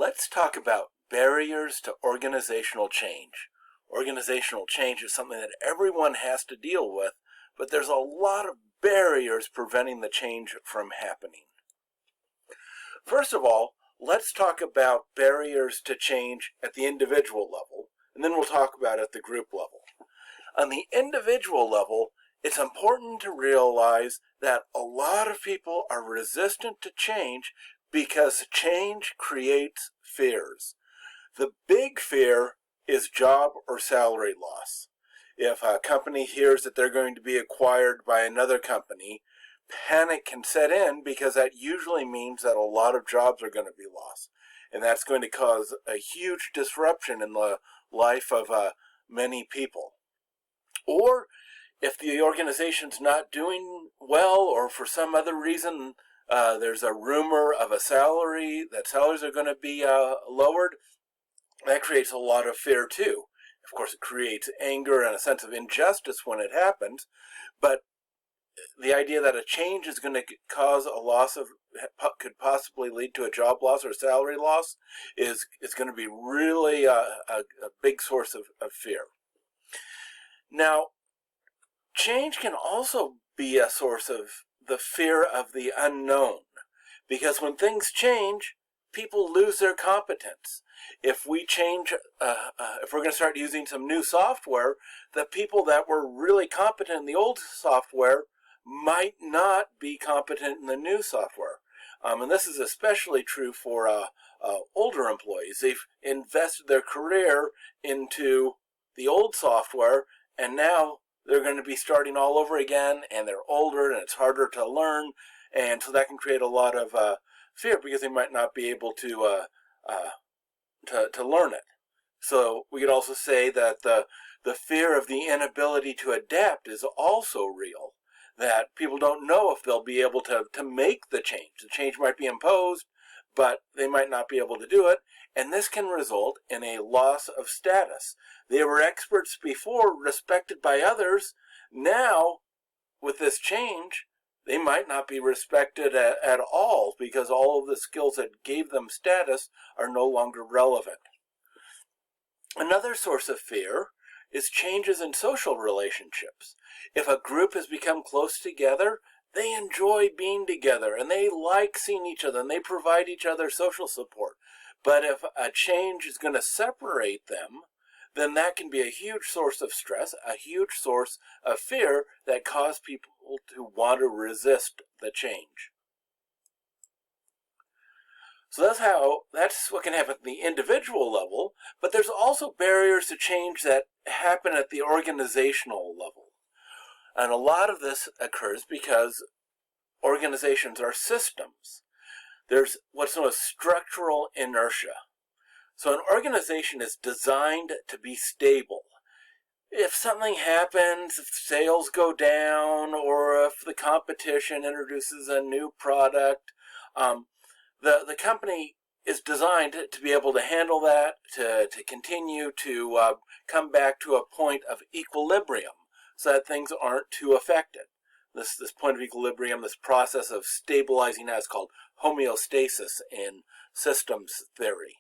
Let's talk about barriers to organizational change. Organizational change is something that everyone has to deal with, but there's a lot of barriers preventing the change from happening. First of all, let's talk about barriers to change at the individual level, and then we'll talk about at the group level. On the individual level, it's important to realize that a lot of people are resistant to change because change creates fears. The big fear is job or salary loss. If a company hears that they're going to be acquired by another company, panic can set in because that usually means that a lot of jobs are going to be lost. And that's going to cause a huge disruption in the life of many people. Or if the organization's not doing well, or for some other reason there's a rumor of that salaries are going to be lowered, that creates a lot of fear too. Of course, it creates anger and a sense of injustice when it happens, but the idea that a change is going to cause a loss of, could possibly lead to a job loss or salary loss, is going to be really a big source of fear. Now, change can also be a source of the fear of the unknown, because when things change, people lose their competence. If we change, if we're going to start using some new software, the people that were really competent in the old software might not be competent in the new software. And this is especially true for older employees. They've invested their career into the old software, and now they're going to be starting all over again, and they're older and it's harder to learn, and so that can create a lot of fear because they might not be able to learn it. So we could also say that the fear of the inability to adapt is also real, that people don't know if they'll be able to make the change. The change might be imposed, but they might not be able to do it, and this can result in a loss of status. They were experts before, respected by others. Now, with this change, they might not be respected at all because all of the skills that gave them status are no longer relevant. Another source of fear is changes in social relationships. If a group has become close together, they enjoy being together and they like seeing each other and they provide each other social support. But if a change is going to separate them, then that can be a huge source of stress, a huge source of fear that cause people to want to resist the change. So that's what can happen at the individual level, but there's also barriers to change that happen at the organizational level. And a lot of this occurs because organizations are systems. There's what's known as structural inertia. So an organization is designed to be stable. If something happens, if sales go down, or if the competition introduces a new product, the company is designed to be able to handle that, to continue to come back to a point of equilibrium so that things aren't too affected. This point of equilibrium, this process of stabilizing, is called homeostasis in systems theory.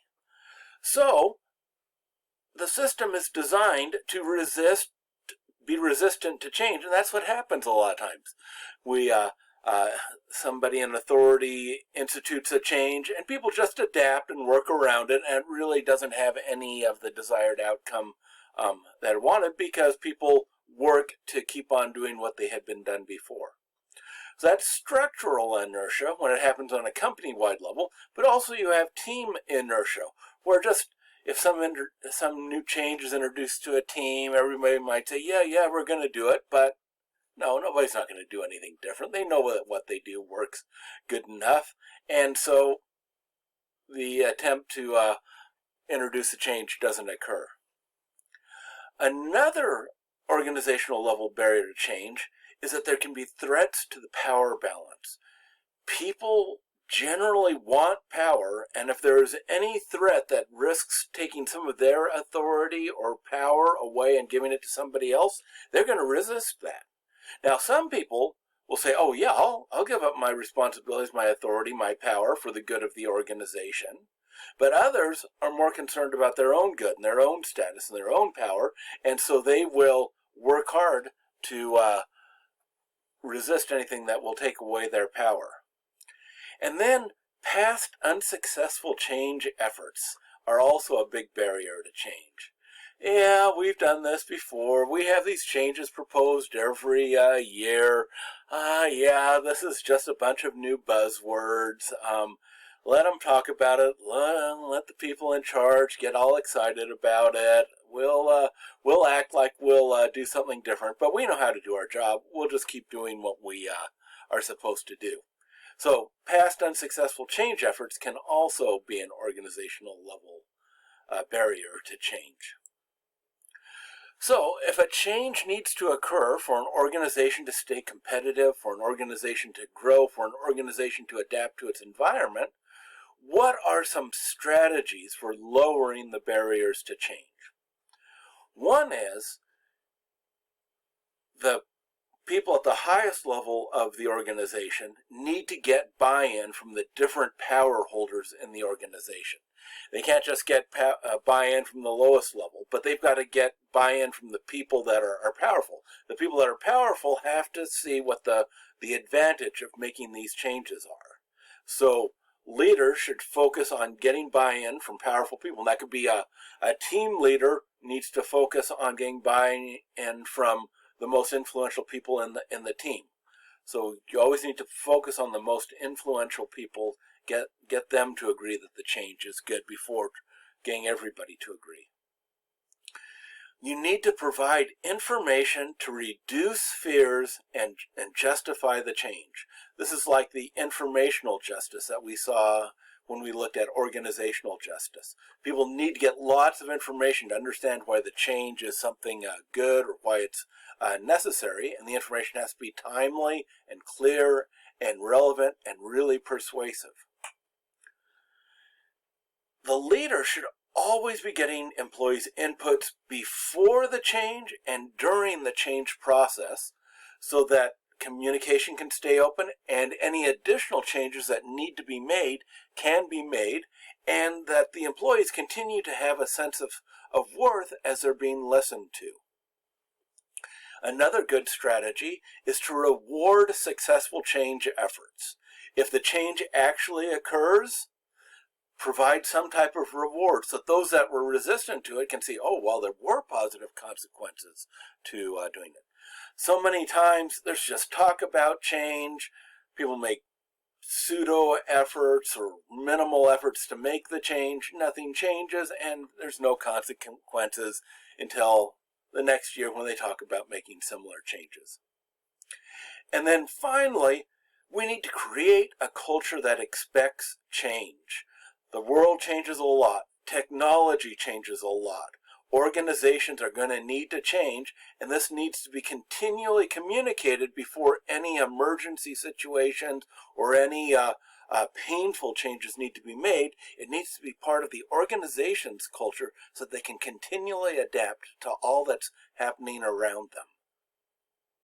So, the system is designed to be resistant to change, and that's what happens a lot of times. Somebody in authority institutes a change, and people just adapt and work around it, and it really doesn't have any of the desired outcome that it wanted because people work to keep on doing what they had been done before. So that's structural inertia when it happens on a company-wide level, but also you have team inertia, where just if some new change is introduced to a team, everybody might say, yeah, we're going to do it, but no, nobody's not going to do anything different. They know that what they do works good enough, and so the attempt to introduce a change doesn't occur. Another organizational level barrier to change is that there can be threats to the power balance. People generally want power, and if there is any threat that risks taking some of their authority or power away and giving it to somebody else, they're going to resist that. Now, some people will say, oh yeah, I'll give up my responsibilities, my authority, my power for the good of the organization. But others are more concerned about their own good and their own status and their own power, and so they will work hard to resist anything that will take away their power. And then past unsuccessful change efforts are also a big barrier to change. Yeah, we've done this before. We have these changes proposed every year. Yeah, this is just a bunch of new buzzwords. Let them talk about it. Let the people in charge get all excited about it. We'll act like we'll do something different, but we know how to do our job. We'll just keep doing what we are supposed to do. So past unsuccessful change efforts can also be an organizational level barrier to change. So if a change needs to occur for an organization to stay competitive, for an organization to grow, for an organization to adapt to its environment, what are some strategies for lowering the barriers to change? One is the people at the highest level of the organization need to get buy-in from the different power holders in the organization. They can't just get buy-in from the lowest level, but they've got to get buy-in from the people that are powerful. The people that are powerful have to see what the advantage of making these changes are. So leaders should focus on getting buy-in from powerful people. And that could be a team leader needs to focus on getting buy-in from the most influential people in the team. So you always need to focus on the most influential people, get them to agree that the change is good before getting everybody to agree. You need to provide information to reduce fears and justify the change. This is like the informational justice that we saw when we looked at organizational justice. People need to get lots of information to understand why the change is something good or why it's necessary, and the information has to be timely and clear and relevant and really persuasive. The leader should always be getting employees' inputs before the change and during the change process so that communication can stay open and any additional changes that need to be made can be made, and that the employees continue to have a sense of worth as they're being listened to. Another good strategy is to reward successful change efforts. If the change actually occurs, provide some type of reward so that those that were resistant to it can see, oh, well, there were positive consequences to doing it. So many times there's just talk about change. People make pseudo efforts or minimal efforts to make the change. Nothing changes, and there's no consequences until the next year when they talk about making similar changes. And then finally, we need to create a culture that expects change. The world changes a lot. Technology changes a lot. Organizations are going to need to change, and this needs to be continually communicated before any emergency situations or any painful changes need to be made. It needs to be part of the organization's culture so that they can continually adapt to all that's happening around them.